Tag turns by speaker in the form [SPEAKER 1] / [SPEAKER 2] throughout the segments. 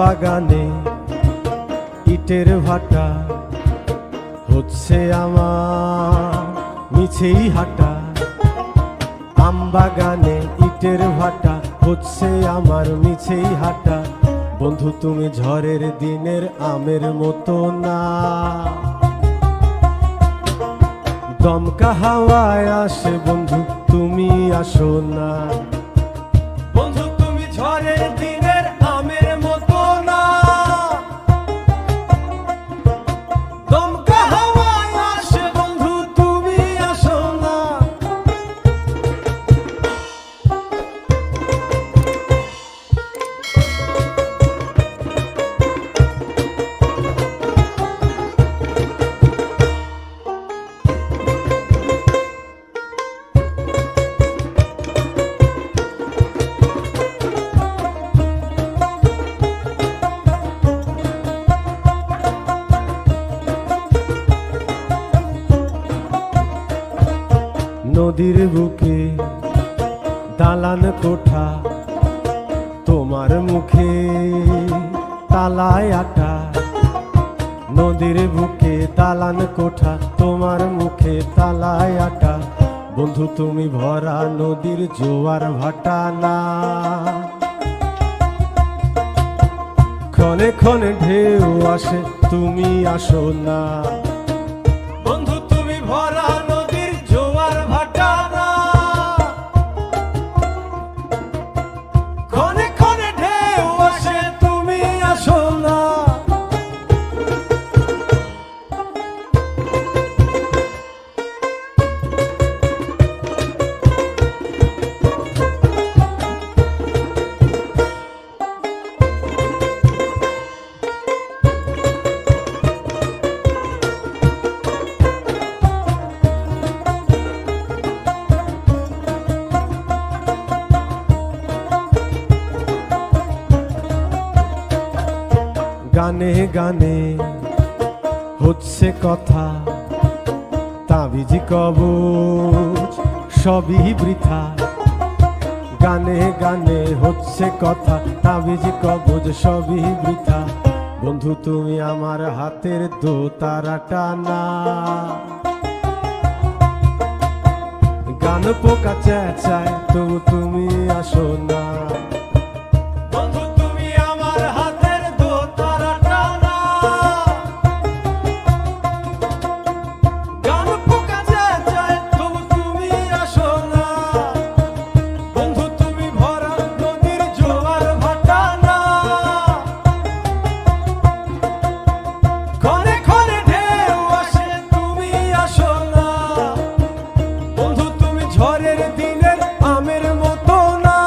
[SPEAKER 1] বাগানে ইটের ভাটা হচ্ছে আমার মিছেই হাঁটা। আম বাগানে ইটের ভাটা হচ্ছে আমার মিছেই হাঁটা। বন্ধু তুমি ঝড়ের দিনের আমের মতো না, দমকা হাওয়ায় আসে বন্ধু তুমি আসো না। বন্ধু তুমি ঝড়ের দিনের আমের মতো না, দমকা হাওয়ায় আসে বন্ধু তুমি আসো না। নদীর বুকে দালান কোঠা, তোমার মুখে তালায় আটা। নদীর বুকে দালান কোঠা, তোমার মুখে তালায় আটা। বন্ধু তুমি ভরা নদীর জোয়ার ভাটা না, ক্ষণে ক্ষণে ঢেউ আসে তুমি আসো না। বন্ধু তুমি ভরা নদীর জোয়ার ভাটা না, ক্ষণে ক্ষণে ঢেউ আসে তুমি আসো না। গানে গানে হচ্ছে কথা, তাবিজ কবচ সবই বৃথা। গানে গানে হচ্ছে কথা, তাবিজ কবচ সবই বৃথা। বন্ধু তুমি আমার হাতের দোতারাটা না, গান পোকা চেঁচায় তবু তুমি আসো না। ঝড়ের দিনের আমের মতো না,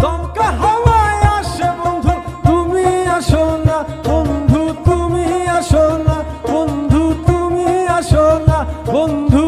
[SPEAKER 1] দমকা হাওয়ায় আসে বন্ধু তুমি আসো না। বন্ধু তুমি আসো না, বন্ধু তুমি আসো না, বন্ধু